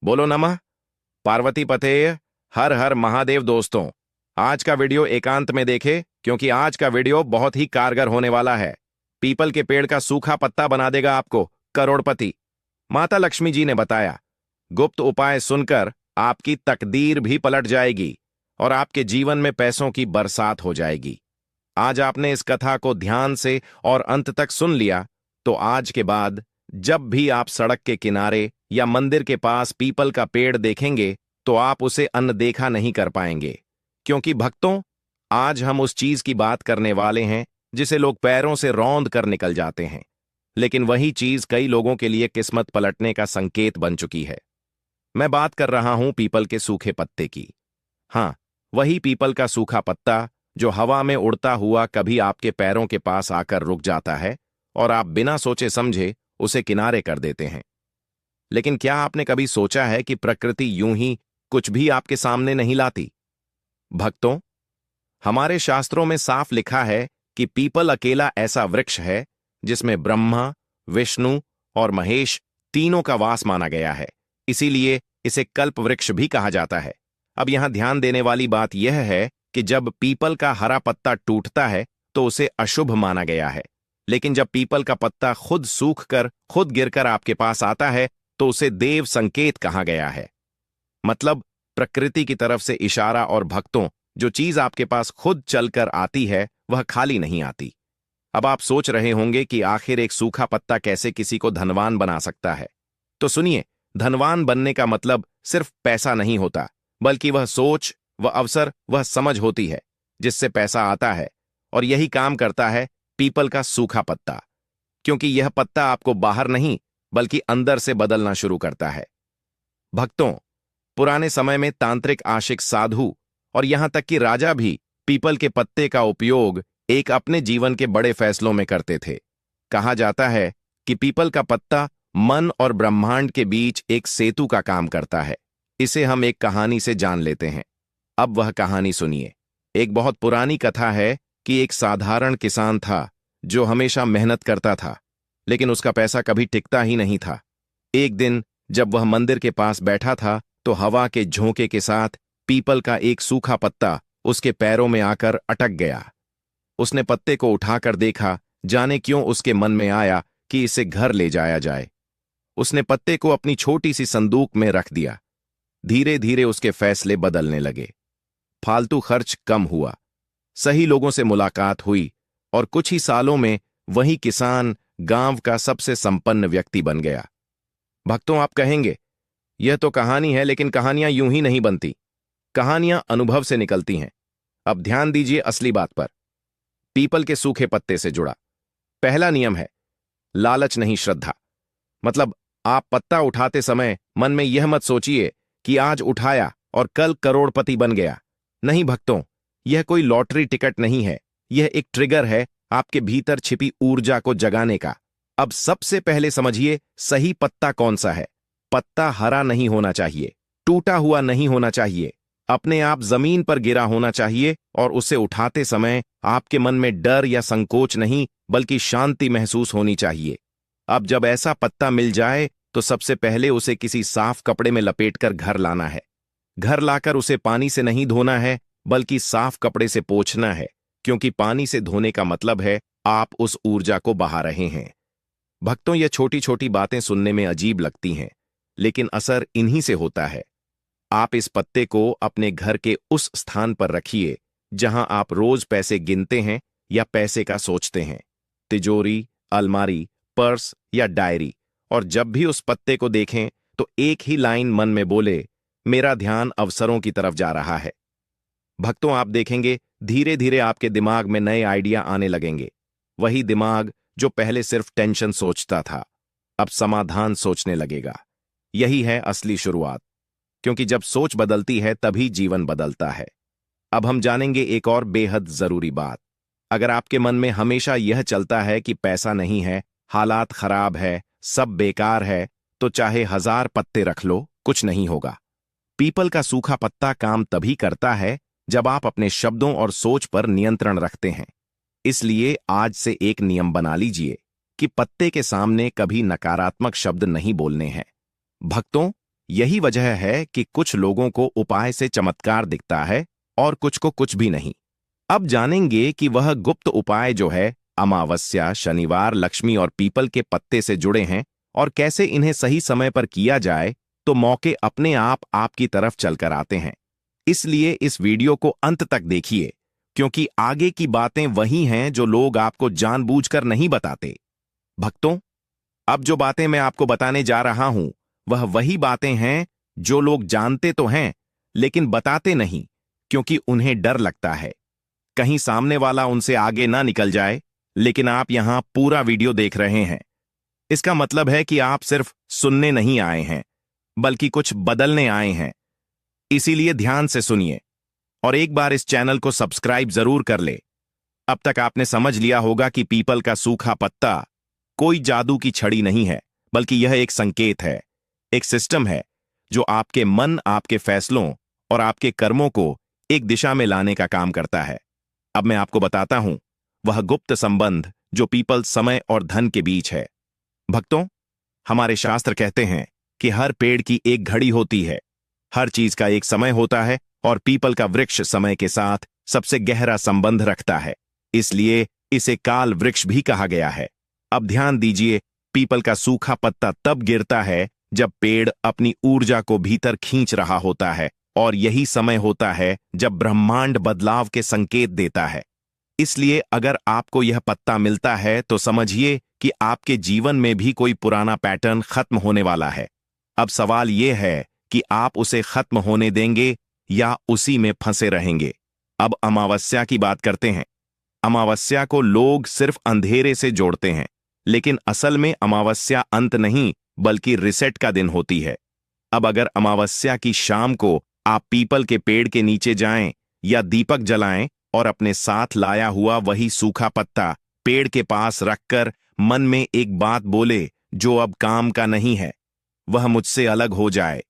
बोलो नमः पार्वती पतेय। हर हर महादेव। दोस्तों, आज का वीडियो एकांत में देखे क्योंकि आज का वीडियो बहुत ही कारगर होने वाला है। पीपल के पेड़ का सूखा पत्ता बना देगा आपको करोड़पति। माता लक्ष्मी जी ने बताया, गुप्त उपाय सुनकर आपकी तकदीर भी पलट जाएगी और आपके जीवन में पैसों की बरसात हो जाएगी। आज आपने इस कथा को ध्यान से और अंत तक सुन लिया तो आज के बाद जब भी आप सड़क के किनारे या मंदिर के पास पीपल का पेड़ देखेंगे तो आप उसे अनदेखा नहीं कर पाएंगे। क्योंकि भक्तों, आज हम उस चीज की बात करने वाले हैं जिसे लोग पैरों से रौंद कर निकल जाते हैं, लेकिन वही चीज कई लोगों के लिए किस्मत पलटने का संकेत बन चुकी है। मैं बात कर रहा हूं पीपल के सूखे पत्ते की। हां, वही पीपल का सूखा पत्ता जो हवा में उड़ता हुआ कभी आपके पैरों के पास आकर रुक जाता है और आप बिना सोचे समझे उसे किनारे कर देते हैं। लेकिन क्या आपने कभी सोचा है कि प्रकृति यूं ही कुछ भी आपके सामने नहीं लाती? भक्तों, हमारे शास्त्रों में साफ लिखा है कि पीपल अकेला ऐसा वृक्ष है जिसमें ब्रह्मा, विष्णु और महेश तीनों का वास माना गया है। इसीलिए इसे कल्प वृक्ष भी कहा जाता है। अब यहां ध्यान देने वाली बात यह है कि जब पीपल का हरा पत्ता टूटता है तो उसे अशुभ माना गया है, लेकिन जब पीपल का पत्ता खुद सूख कर खुद गिरकर आपके पास आता है तो उसे देव संकेत कहा गया है। मतलब प्रकृति की तरफ से इशारा। और भक्तों, जो चीज आपके पास खुद चलकर आती है वह खाली नहीं आती। अब आप सोच रहे होंगे कि आखिर एक सूखा पत्ता कैसे किसी को धनवान बना सकता है? तो सुनिए, धनवान बनने का मतलब सिर्फ पैसा नहीं होता, बल्कि वह सोच, वह अवसर, वह समझ होती है जिससे पैसा आता है। और यही काम करता है पीपल का सूखा पत्ता, क्योंकि यह पत्ता आपको बाहर नहीं बल्कि अंदर से बदलना शुरू करता है। भक्तों, पुराने समय में तांत्रिक, आशिक, साधु और यहां तक कि राजा भी पीपल के पत्ते का उपयोग एक अपने जीवन के बड़े फैसलों में करते थे। कहा जाता है कि पीपल का पत्ता मन और ब्रह्मांड के बीच एक सेतु का काम करता है। इसे हम एक कहानी से जान लेते हैं। अब वह कहानी सुनिए। एक बहुत पुरानी कथा है कि एक साधारण किसान था जो हमेशा मेहनत करता था, लेकिन उसका पैसा कभी टिकता ही नहीं था। एक दिन जब वह मंदिर के पास बैठा था तो हवा के झोंके के साथ पीपल का एक सूखा पत्ता उसके पैरों में आकर अटक गया। उसने पत्ते को उठाकर देखा। जाने क्यों उसके मन में आया कि इसे घर ले जाया जाए। उसने पत्ते को अपनी छोटी सी संदूक में रख दिया। धीरे धीरे उसके फैसले बदलने लगे। फालतू खर्च कम हुआ, सही लोगों से मुलाकात हुई और कुछ ही सालों में वही किसान गांव का सबसे संपन्न व्यक्ति बन गया। भक्तों, आप कहेंगे यह तो कहानी है, लेकिन कहानियां यूं ही नहीं बनती। कहानियां अनुभव से निकलती हैं। अब ध्यान दीजिए असली बात पर। पीपल के सूखे पत्ते से जुड़ा पहला नियम है लालच नहीं, श्रद्धा। मतलब आप पत्ता उठाते समय मन में यह मत सोचिए कि आज उठाया और कल करोड़पति बन गया। नहीं भक्तों, यह कोई लॉटरी टिकट नहीं है। यह एक ट्रिगर है आपके भीतर छिपी ऊर्जा को जगाने का। अब सबसे पहले समझिए सही पत्ता कौन सा है। पत्ता हरा नहीं होना चाहिए, टूटा हुआ नहीं होना चाहिए, अपने आप जमीन पर गिरा होना चाहिए और उसे उठाते समय आपके मन में डर या संकोच नहीं बल्कि शांति महसूस होनी चाहिए। अब जब ऐसा पत्ता मिल जाए तो सबसे पहले उसे किसी साफ कपड़े में लपेटकर घर लाना है। घर लाकर उसे पानी से नहीं धोना है बल्कि साफ कपड़े से पोंछना है, क्योंकि पानी से धोने का मतलब है आप उस ऊर्जा को बहा रहे हैं। भक्तों, ये छोटी छोटी बातें सुनने में अजीब लगती हैं, लेकिन असर इन्हीं से होता है। आप इस पत्ते को अपने घर के उस स्थान पर रखिए जहां आप रोज पैसे गिनते हैं या पैसे का सोचते हैं। तिजोरी, अलमारी, पर्स या डायरी। और जब भी उस पत्ते को देखें तो एक ही लाइन मन में बोले, मेरा ध्यान अवसरों की तरफ जा रहा है। भक्तों, आप देखेंगे धीरे धीरे आपके दिमाग में नए आइडिया आने लगेंगे। वही दिमाग जो पहले सिर्फ टेंशन सोचता था, अब समाधान सोचने लगेगा। यही है असली शुरुआत, क्योंकि जब सोच बदलती है तभी जीवन बदलता है। अब हम जानेंगे एक और बेहद जरूरी बात। अगर आपके मन में हमेशा यह चलता है कि पैसा नहीं है, हालात खराब है, सब बेकार है, तो चाहे 1000 पत्ते रख लो, कुछ नहीं होगा। पीपल का सूखा पत्ता काम तभी करता है जब आप अपने शब्दों और सोच पर नियंत्रण रखते हैं। इसलिए आज से एक नियम बना लीजिए कि पत्ते के सामने कभी नकारात्मक शब्द नहीं बोलने हैं। भक्तों, यही वजह है कि कुछ लोगों को उपाय से चमत्कार दिखता है और कुछ को कुछ भी नहीं। अब जानेंगे कि वह गुप्त उपाय जो है अमावस्या, शनिवार, लक्ष्मी और पीपल के पत्ते से जुड़े हैं और कैसे इन्हें सही समय पर किया जाए तो मौके अपने आप आपकी तरफ चलकर आते हैं। इसलिए इस वीडियो को अंत तक देखिए, क्योंकि आगे की बातें वही हैं जो लोग आपको जानबूझकर नहीं बताते। भक्तों, अब जो बातें मैं आपको बताने जा रहा हूं वह वही बातें हैं जो लोग जानते तो हैं लेकिन बताते नहीं, क्योंकि उन्हें डर लगता है कहीं सामने वाला उनसे आगे ना निकल जाए। लेकिन आप यहां पूरा वीडियो देख रहे हैं, इसका मतलब है कि आप सिर्फ सुनने नहीं आए हैं बल्कि कुछ बदलने आए हैं। इसीलिए ध्यान से सुनिए और एक बार इस चैनल को सब्सक्राइब जरूर कर ले। अब तक आपने समझ लिया होगा कि पीपल का सूखा पत्ता कोई जादू की छड़ी नहीं है, बल्कि यह एक संकेत है, एक सिस्टम है जो आपके मन, आपके फैसलों और आपके कर्मों को एक दिशा में लाने का काम करता है। अब मैं आपको बताता हूं वह गुप्त संबंध जो पीपल, समय और धन के बीच है। भक्तों, हमारे शास्त्र कहते हैं कि हर पेड़ की एक घड़ी होती है, हर चीज का एक समय होता है और पीपल का वृक्ष समय के साथ सबसे गहरा संबंध रखता है, इसलिए इसे काल वृक्ष भी कहा गया है। अब ध्यान दीजिए, पीपल का सूखा पत्ता तब गिरता है जब पेड़ अपनी ऊर्जा को भीतर खींच रहा होता है और यही समय होता है जब ब्रह्मांड बदलाव के संकेत देता है। इसलिए अगर आपको यह पत्ता मिलता है तो समझिए कि आपके जीवन में भी कोई पुराना पैटर्न खत्म होने वाला है। अब सवाल यह है कि आप उसे खत्म होने देंगे या उसी में फंसे रहेंगे। अब अमावस्या की बात करते हैं। अमावस्या को लोग सिर्फ अंधेरे से जोड़ते हैं, लेकिन असल में अमावस्या अंत नहीं बल्कि रिसेट का दिन होती है। अब अगर अमावस्या की शाम को आप पीपल के पेड़ के नीचे जाएं या दीपक जलाएं और अपने साथ लाया हुआ वही सूखा पत्ता पेड़ के पास रखकर मन में एक बात बोले जो अब काम का नहीं है, वह मुझसे अलग हो जाए,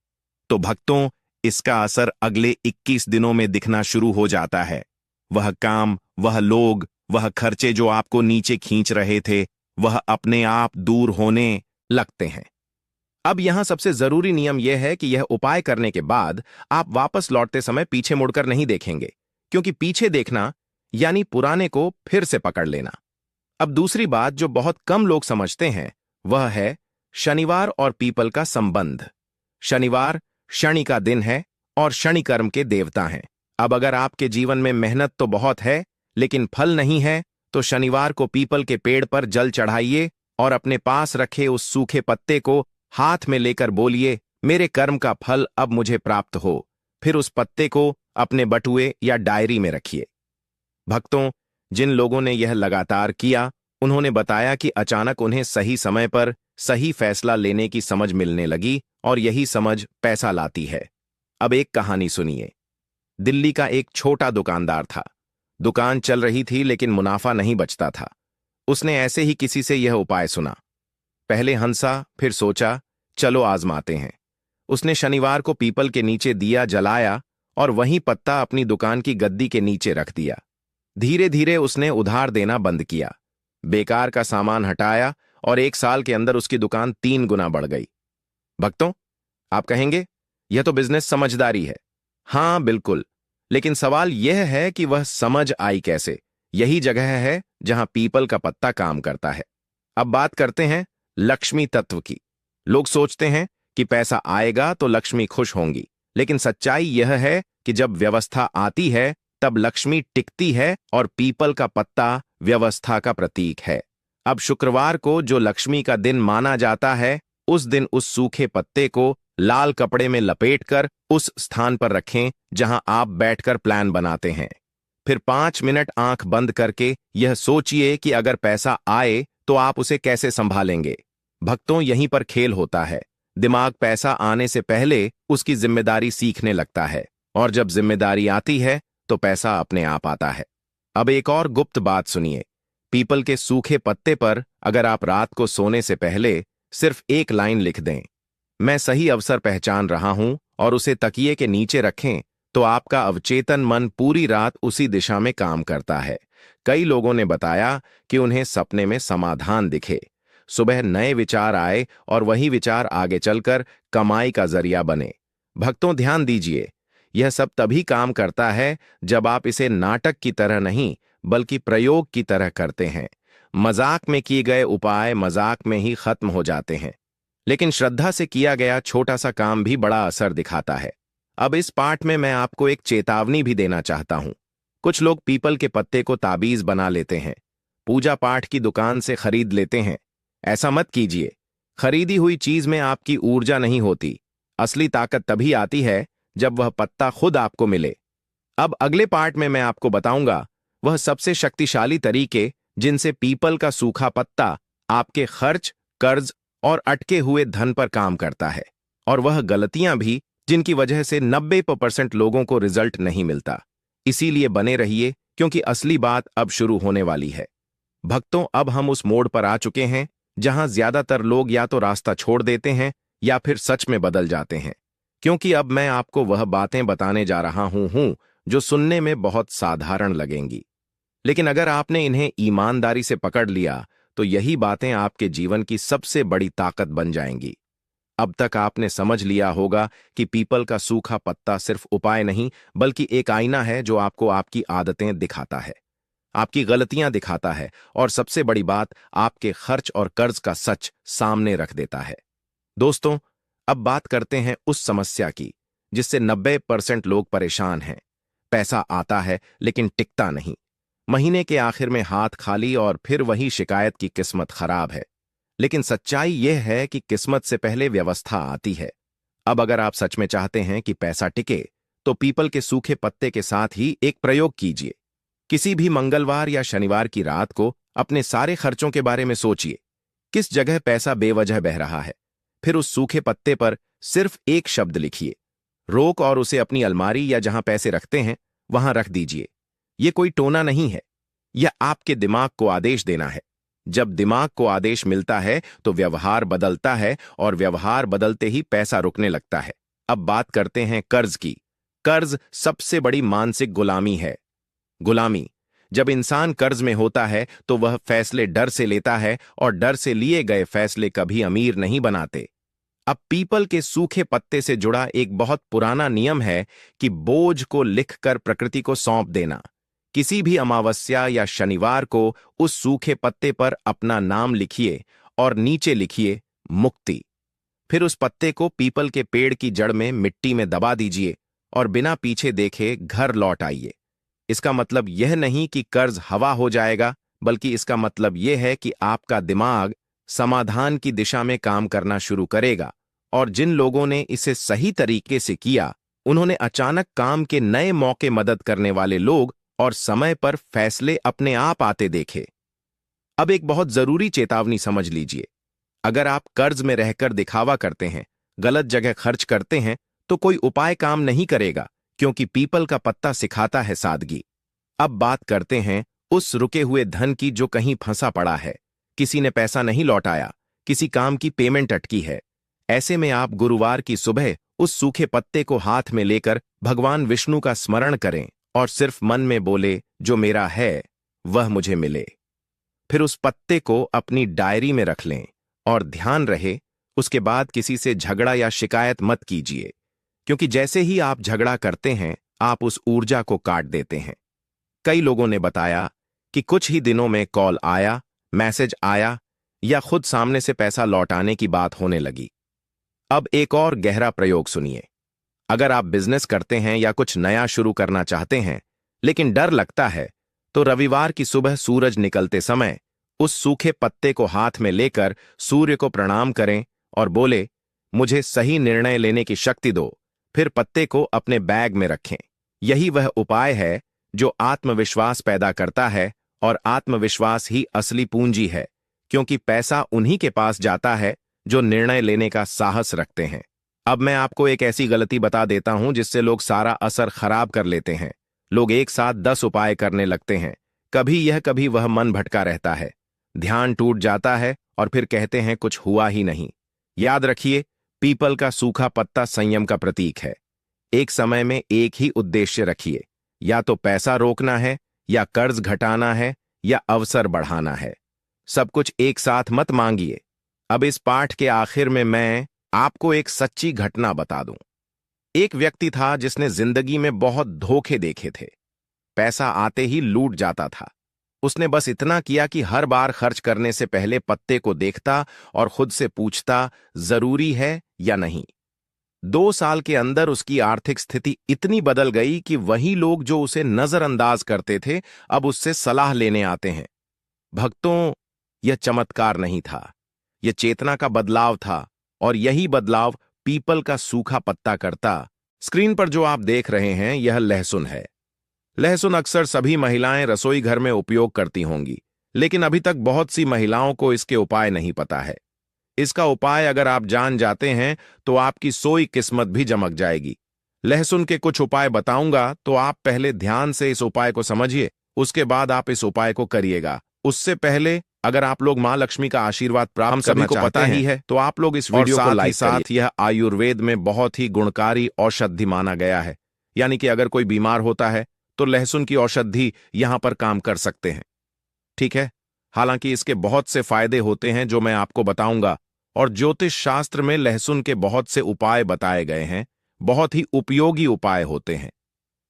तो भक्तों, इसका असर अगले 21 दिनों में दिखना शुरू हो जाता है। वह काम, वह लोग, वह खर्चे जो आपको नीचे खींच रहे थे, वह अपने आप दूर होने लगते हैं। अब यहां सबसे जरूरी नियम यह है कि यह उपाय करने के बाद आप वापस लौटते समय पीछे मुड़कर नहीं देखेंगे, क्योंकि पीछे देखना यानी पुराने को फिर से पकड़ लेना। अब दूसरी बात जो बहुत कम लोग समझते हैं वह है शनिवार और पीपल का संबंध। शनिवार शनि का दिन है और शनि कर्म के देवता हैं। अब अगर आपके जीवन में मेहनत तो बहुत है लेकिन फल नहीं है, तो शनिवार को पीपल के पेड़ पर जल चढ़ाइए और अपने पास रखे उस सूखे पत्ते को हाथ में लेकर बोलिए, मेरे कर्म का फल अब मुझे प्राप्त हो। फिर उस पत्ते को अपने बटुए या डायरी में रखिए। भक्तों, जिन लोगों ने यह लगातार किया, उन्होंने बताया कि अचानक उन्हें सही समय पर सही फैसला लेने की समझ मिलने लगी और यही समझ पैसा लाती है। अब एक कहानी सुनिए। दिल्ली का एक छोटा दुकानदार था। दुकान चल रही थी लेकिन मुनाफा नहीं बचता था। उसने ऐसे ही किसी से यह उपाय सुना। पहले हंसा, फिर सोचा, चलो आजमाते हैं। उसने शनिवार को पीपल के नीचे दिया जलाया और वहीं पत्ता अपनी दुकान की गद्दी के नीचे रख दिया। धीरे धीरे उसने उधार देना बंद किया, बेकार का सामान हटाया और 1 साल के अंदर उसकी दुकान 3 गुना बढ़ गई। भक्तों, आप कहेंगे यह तो बिजनेस समझदारी है। हां, बिल्कुल, लेकिन सवाल यह है कि वह समझ आई कैसे। यही जगह है जहां पीपल का पत्ता काम करता है। अब बात करते हैं लक्ष्मी तत्व की। लोग सोचते हैं कि पैसा आएगा तो लक्ष्मी खुश होंगी, लेकिन सच्चाई यह है कि जब व्यवस्था आती है तब लक्ष्मी टिकती है और पीपल का पत्ता व्यवस्था का प्रतीक है। अब शुक्रवार को जो लक्ष्मी का दिन माना जाता है, उस दिन उस सूखे पत्ते को लाल कपड़े में लपेटकर उस स्थान पर रखें जहां आप बैठकर प्लान बनाते हैं। फिर 5 मिनट आंख बंद करके यह सोचिए कि अगर पैसा आए तो आप उसे कैसे संभालेंगे। भक्तों, यहीं पर खेल होता है। दिमाग पैसा आने से पहले उसकी जिम्मेदारी सीखने लगता है और जब जिम्मेदारी आती है तो पैसा अपने आप आता है। अब एक और गुप्त बात सुनिए। पीपल के सूखे पत्ते पर अगर आप रात को सोने से पहले सिर्फ एक लाइन लिख दें, मैं सही अवसर पहचान रहा हूं, और उसे तकिए के नीचे रखें, तो आपका अवचेतन मन पूरी रात उसी दिशा में काम करता है। कई लोगों ने बताया कि उन्हें सपने में समाधान दिखे, सुबह नए विचार आए और वही विचार आगे चलकर कमाई का जरिया बने। भक्तों, ध्यान दीजिए, यह सब तभी काम करता है जब आप इसे नाटक की तरह नहीं बल्कि प्रयोग की तरह करते हैं। मजाक में किए गए उपाय मजाक में ही खत्म हो जाते हैं, लेकिन श्रद्धा से किया गया छोटा सा काम भी बड़ा असर दिखाता है। अब इस पाठ में मैं आपको एक चेतावनी भी देना चाहता हूं। कुछ लोग पीपल के पत्ते को ताबीज बना लेते हैं, पूजा पाठ की दुकान से खरीद लेते हैं। ऐसा मत कीजिए। खरीदी हुई चीज में आपकी ऊर्जा नहीं होती। असली ताकत तभी आती है जब वह पत्ता खुद आपको मिले। अब अगले पार्ट में मैं आपको बताऊंगा वह सबसे शक्तिशाली तरीके जिनसे पीपल का सूखा पत्ता आपके खर्च, कर्ज और अटके हुए धन पर काम करता है, और वह गलतियां भी जिनकी वजह से 90% लोगों को रिजल्ट नहीं मिलता। इसीलिए बने रहिए, क्योंकि असली बात अब शुरू होने वाली है। भक्तों, अब हम उस मोड़ पर आ चुके हैं जहां ज्यादातर लोग या तो रास्ता छोड़ देते हैं या फिर सच में बदल जाते हैं, क्योंकि अब मैं आपको वह बातें बताने जा रहा हूं जो सुनने में बहुत साधारण लगेंगी, लेकिन अगर आपने इन्हें ईमानदारी से पकड़ लिया तो यही बातें आपके जीवन की सबसे बड़ी ताकत बन जाएंगी। अब तक आपने समझ लिया होगा कि पीपल का सूखा पत्ता सिर्फ उपाय नहीं बल्कि एक आईना है जो आपको आपकी आदतें दिखाता है, आपकी गलतियां दिखाता है, और सबसे बड़ी बात, आपके खर्च और कर्ज का सच सामने रख देता है। दोस्तों, अब बात करते हैं उस समस्या की जिससे 90% लोग परेशान हैं। पैसा आता है लेकिन टिकता नहीं। महीने के आखिर में हाथ खाली और फिर वही शिकायत की किस्मत खराब है। लेकिन सच्चाई यह है कि किस्मत से पहले व्यवस्था आती है। अब अगर आप सच में चाहते हैं कि पैसा टिके तो पीपल के सूखे पत्ते के साथ ही एक प्रयोग कीजिए। किसी भी मंगलवार या शनिवार की रात को अपने सारे खर्चों के बारे में सोचिए। किस जगह पैसा बेवजह बह रहा है। फिर उस सूखे पत्ते पर सिर्फ एक शब्द लिखिए, रोक, और उसे अपनी अलमारी या जहां पैसे रखते हैं वहां रख दीजिए। यह कोई टोना नहीं है, यह आपके दिमाग को आदेश देना है। जब दिमाग को आदेश मिलता है तो व्यवहार बदलता है, और व्यवहार बदलते ही पैसा रुकने लगता है। अब बात करते हैं कर्ज की। कर्ज सबसे बड़ी मानसिक गुलामी है। गुलामी। जब इंसान कर्ज में होता है तो वह फैसले डर से लेता है, और डर से लिए गए फैसले कभी अमीर नहीं बनाते। अब पीपल के सूखे पत्ते से जुड़ा एक बहुत पुराना नियम है कि बोझ को लिखकर प्रकृति को सौंप देना। किसी भी अमावस्या या शनिवार को उस सूखे पत्ते पर अपना नाम लिखिए और नीचे लिखिए मुक्ति। फिर उस पत्ते को पीपल के पेड़ की जड़ में मिट्टी में दबा दीजिए और बिना पीछे देखे घर लौट आइए। इसका मतलब यह नहीं कि कर्ज हवा हो जाएगा, बल्कि इसका मतलब यह है कि आपका दिमाग समाधान की दिशा में काम करना शुरू करेगा। और जिन लोगों ने इसे सही तरीके से किया, उन्होंने अचानक काम के नए मौके, मदद करने वाले लोग और समय पर फैसले अपने आप आते देखे। अब एक बहुत जरूरी चेतावनी समझ लीजिए। अगर आप कर्ज में रहकर दिखावा करते हैं, गलत जगह खर्च करते हैं, तो कोई उपाय काम नहीं करेगा, क्योंकि पीपल का पत्ता सिखाता है सादगी। अब बात करते हैं उस रुके हुए धन की जो कहीं फंसा पड़ा है। किसी ने पैसा नहीं लौटाया, किसी काम की पेमेंट अटकी है। ऐसे में आप गुरुवार की सुबह उस सूखे पत्ते को हाथ में लेकर भगवान विष्णु का स्मरण करें और सिर्फ मन में बोले, जो मेरा है वह मुझे मिले। फिर उस पत्ते को अपनी डायरी में रख लें और ध्यान रहे, उसके बाद किसी से झगड़ा या शिकायत मत कीजिए, क्योंकि जैसे ही आप झगड़ा करते हैं आप उस ऊर्जा को काट देते हैं। कई लोगों ने बताया कि कुछ ही दिनों में कॉल आया, मैसेज आया या खुद सामने से पैसा लौटाने की बात होने लगी। अब एक और गहरा प्रयोग सुनिए। अगर आप बिजनेस करते हैं या कुछ नया शुरू करना चाहते हैं लेकिन डर लगता है, तो रविवार की सुबह सूरज निकलते समय उस सूखे पत्ते को हाथ में लेकर सूर्य को प्रणाम करें और बोले, मुझे सही निर्णय लेने की शक्ति दो। फिर पत्ते को अपने बैग में रखें। यही वह उपाय है जो आत्मविश्वास पैदा करता है, और आत्मविश्वास ही असली पूंजी है, क्योंकि पैसा उन्हीं के पास जाता है जो निर्णय लेने का साहस रखते हैं। अब मैं आपको एक ऐसी गलती बता देता हूं जिससे लोग सारा असर खराब कर लेते हैं। लोग एक साथ 10 उपाय करने लगते हैं। कभी यह कभी वह, मन भटका रहता है, ध्यान टूट जाता है और फिर कहते हैं कुछ हुआ ही नहीं। याद रखिए, पीपल का सूखा पत्ता संयम का प्रतीक है। एक समय में एक ही उद्देश्य रखिए, या तो पैसा रोकना है, या कर्ज घटाना है, या अवसर बढ़ाना है। सब कुछ एक साथ मत मांगिए। अब इस पाठ के आखिर में मैं आपको एक सच्ची घटना बता दूं। एक व्यक्ति था जिसने जिंदगी में बहुत धोखे देखे थे। पैसा आते ही लूट जाता था। उसने बस इतना किया कि हर बार खर्च करने से पहले पत्ते को देखता और खुद से पूछता, जरूरी है या नहीं। 2 साल के अंदर उसकी आर्थिक स्थिति इतनी बदल गई कि वही लोग जो उसे नजरअंदाज करते थे अब उससे सलाह लेने आते हैं। भक्तों, यह चमत्कार नहीं था, यह चेतना का बदलाव था, और यही बदलाव पीपल का सूखा पत्ता करता। स्क्रीन पर जो आप देख रहे हैं यह लहसुन है। लहसुन अक्सर सभी महिलाएं रसोई घर में उपयोग करती होंगी, लेकिन अभी तक बहुत सी महिलाओं को इसके उपाय नहीं पता है। इसका उपाय अगर आप जान जाते हैं तो आपकी सोई किस्मत भी चमक जाएगी। लहसुन के कुछ उपाय बताऊंगा, तो आप पहले ध्यान से इस उपाय को समझिए, उसके बाद आप इस उपाय को करिएगा। उससे पहले अगर आप लोग मां लक्ष्मी का आशीर्वाद प्राप्त करना चाहते हैं, पता ही है, तो आप लोग इस वीडियो को लाइक करिए। यह आयुर्वेद में बहुत ही गुणकारी औषधि माना गया है, यानी कि अगर कोई बीमार होता है तो लहसुन की औषधि यहां पर काम कर सकते हैं। ठीक है, हालांकि इसके बहुत से फायदे होते हैं जो मैं आपको बताऊंगा, और ज्योतिष शास्त्र में लहसुन के बहुत से उपाय बताए गए हैं, बहुत ही उपयोगी उपाय होते हैं।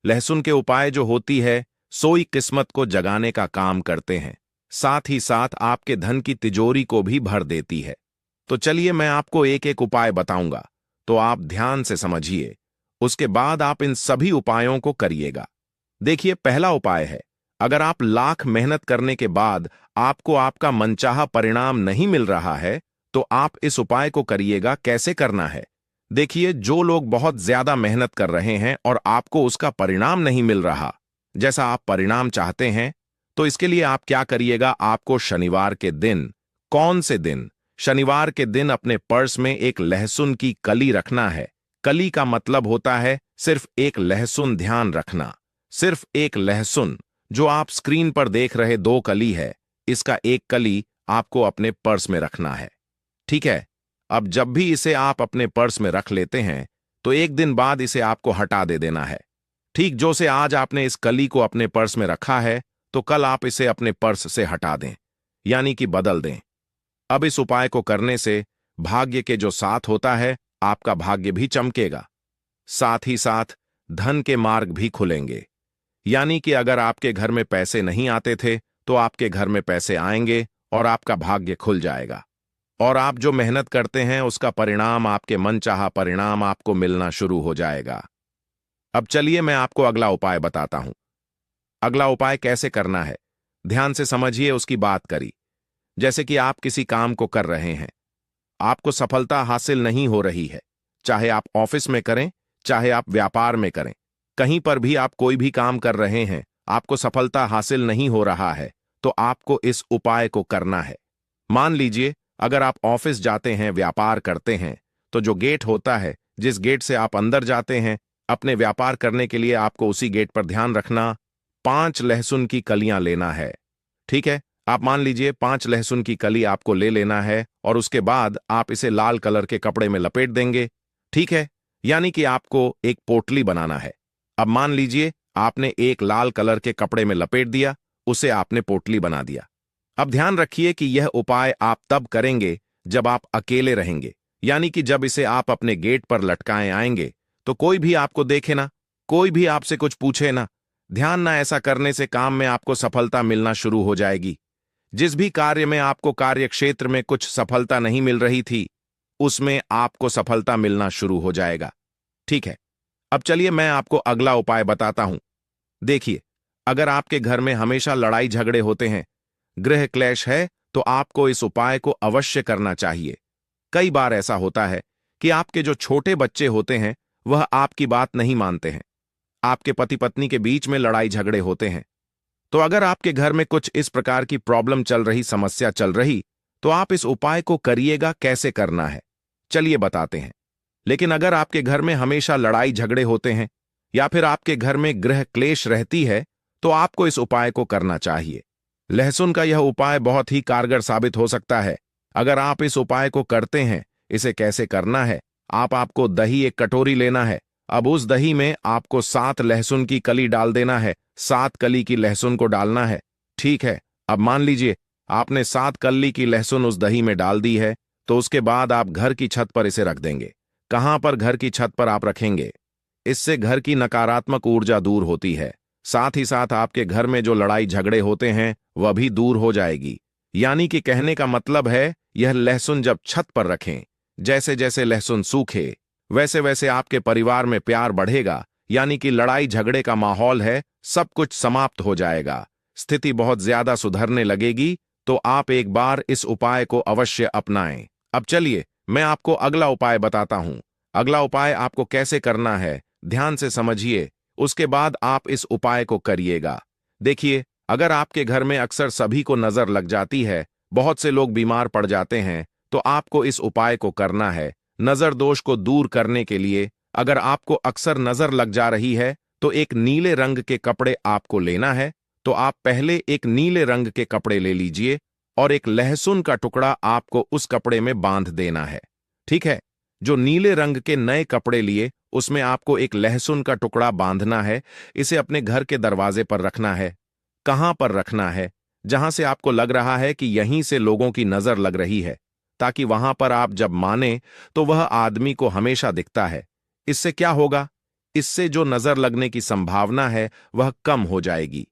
लहसुन के उपाय जो होती है सोई किस्मत को जगाने का काम करते हैं, साथ ही साथ आपके धन की तिजोरी को भी भर देती है। तो चलिए मैं आपको एक एक उपाय बताऊंगा, तो आप ध्यान से समझिए, उसके बाद आप इन सभी उपायों को करिएगा। देखिए, पहला उपाय है, अगर आप लाख मेहनत करने के बाद आपको आपका मनचाहा परिणाम नहीं मिल रहा है, तो आप इस उपाय को करिएगा। कैसे करना है? देखिए, जो लोग बहुत ज्यादा मेहनत कर रहे हैं और आपको उसका परिणाम नहीं मिल रहा जैसा आप परिणाम चाहते हैं, तो इसके लिए आप क्या करिएगा, आपको शनिवार के दिन, कौन से दिन? शनिवार के दिन अपने पर्स में एक लहसुन की कली रखना है। कली का मतलब होता है सिर्फ एक लहसुन, ध्यान रखना, सिर्फ एक लहसुन। जो आप स्क्रीन पर देख रहे 2 कली है, इसका एक कली आपको अपने पर्स में रखना है। ठीक है, अब जब भी इसे आप अपने पर्स में रख लेते हैं, तो एक दिन बाद इसे आपको हटा दे देना है। ठीक जो से आज आपने इस कली को अपने पर्स में रखा है, तो कल आप इसे अपने पर्स से हटा दें, यानी कि बदल दें। अब इस उपाय को करने से भाग्य के जो साथ होता है, आपका भाग्य भी चमकेगा, साथ ही साथ धन के मार्ग भी खुलेंगे। यानी कि अगर आपके घर में पैसे नहीं आते थे, तो आपके घर में पैसे आएंगे और आपका भाग्य खुल जाएगा, और आप जो मेहनत करते हैं उसका परिणाम, आपके मनचाहा परिणाम आपको मिलना शुरू हो जाएगा। अब चलिए मैं आपको अगला उपाय बताता हूं। अगला उपाय कैसे करना है, ध्यान से समझिए, उसकी बात करी। जैसे कि आप किसी काम को कर रहे हैं, आपको सफलता हासिल नहीं हो रही है, चाहे आप ऑफिस में करें, चाहे आप व्यापार में करें, कहीं पर भी आप कोई भी काम कर रहे हैं, आपको सफलता हासिल नहीं हो रहा है, तो आपको इस उपाय को करना है। मान लीजिए, अगर आप ऑफिस जाते हैं, व्यापार करते हैं, तो जो गेट होता है, जिस गेट से आप अंदर जाते हैं अपने व्यापार करने के लिए, आपको उसी गेट पर ध्यान रखना, 5 लहसुन की कलियां लेना है। ठीक है, आप मान लीजिए 5 लहसुन की कली आपको ले लेना है, और उसके बाद आप इसे लाल कलर के कपड़े में लपेट देंगे। ठीक है, यानी कि आपको एक पोटली बनाना है। अब मान लीजिए आपने एक लाल कलर के कपड़े में लपेट दिया, उसे आपने पोटली बना दिया। अब ध्यान रखिए कि यह उपाय आप तब करेंगे जब आप अकेले रहेंगे, यानी कि जब इसे आप अपने गेट पर लटकाए आएंगे, तो कोई भी आपको देखे ना, कोई भी आपसे कुछ पूछे ना। ध्यान ना, ऐसा करने से काम में आपको सफलता मिलना शुरू हो जाएगी। जिस भी कार्य में आपको कार्य क्षेत्र में कुछ सफलता नहीं मिल रही थी, उसमें आपको सफलता मिलना शुरू हो जाएगा। ठीक है, अब चलिए मैं आपको अगला उपाय बताता हूं। देखिए, अगर आपके घर में हमेशा लड़ाई झगड़े होते हैं, गृह क्लेश है, तो आपको इस उपाय को अवश्य करना चाहिए। कई बार ऐसा होता है कि आपके जो छोटे बच्चे होते हैं वह आपकी बात नहीं मानते हैं, आपके पति पत्नी के बीच में लड़ाई झगड़े होते हैं। तो अगर आपके घर में कुछ इस प्रकार की प्रॉब्लम चल रही, समस्या चल रही, तो आप इस उपाय को करिएगा। कैसे करना है चलिए बताते हैं। लेकिन अगर आपके घर में हमेशा लड़ाई झगड़े होते हैं, या फिर आपके घर में गृह क्लेश रहती है, तो आपको इस उपाय को करना चाहिए। लहसुन का यह उपाय बहुत ही कारगर साबित हो सकता है अगर आप इस उपाय को करते हैं। इसे कैसे करना है, आपको दही 1 कटोरी लेना है। अब उस दही में आपको 7 लहसुन की कली डाल देना है, 7 कली की लहसुन को डालना है। ठीक है, अब मान लीजिए आपने 7 कल्ली की लहसुन उस दही में डाल दी है, तो उसके बाद आप घर की छत पर इसे रख देंगे। कहां पर घर की छत पर आप रखेंगे? इससे घर की नकारात्मक ऊर्जा दूर होती है। साथ ही साथ आपके घर में जो लड़ाई झगड़े होते हैं वह भी दूर हो जाएगी। यानी कि कहने का मतलब है, यह लहसुन जब छत पर रखें, जैसे जैसे लहसुन सूखे वैसे वैसे आपके परिवार में प्यार बढ़ेगा। यानी कि लड़ाई झगड़े का माहौल है, सब कुछ समाप्त हो जाएगा, स्थिति बहुत ज्यादा सुधरने लगेगी। तो आप एक बार इस उपाय को अवश्य अपनाएं। अब चलिए मैं आपको अगला उपाय बताता हूं। अगला उपाय आपको कैसे करना है ध्यान से समझिए, उसके बाद आप इस उपाय को करिएगा। देखिए, अगर आपके घर में अक्सर सभी को नजर लग जाती है, बहुत से लोग बीमार पड़ जाते हैं, तो आपको इस उपाय को करना है। नजर दोष को दूर करने के लिए अगर आपको अक्सर नजर लग जा रही है, तो एक नीले रंग के कपड़े आपको लेना है। तो आप पहले एक नीले रंग के कपड़े ले लीजिए और एक लहसुन का टुकड़ा आपको उस कपड़े में बांध देना है। ठीक है? जो नीले रंग के नए कपड़े लिए उसमें आपको एक लहसुन का टुकड़ा बांधना है। इसे अपने घर के दरवाजे पर रखना है। कहां पर रखना है? जहां से आपको लग रहा है कि यहीं से लोगों की नजर लग रही है, ताकि वहां पर आप जब माने तो वह आदमी को हमेशा दिखता है। इससे क्या होगा? इससे जो नजर लगने की संभावना है वह कम हो जाएगी।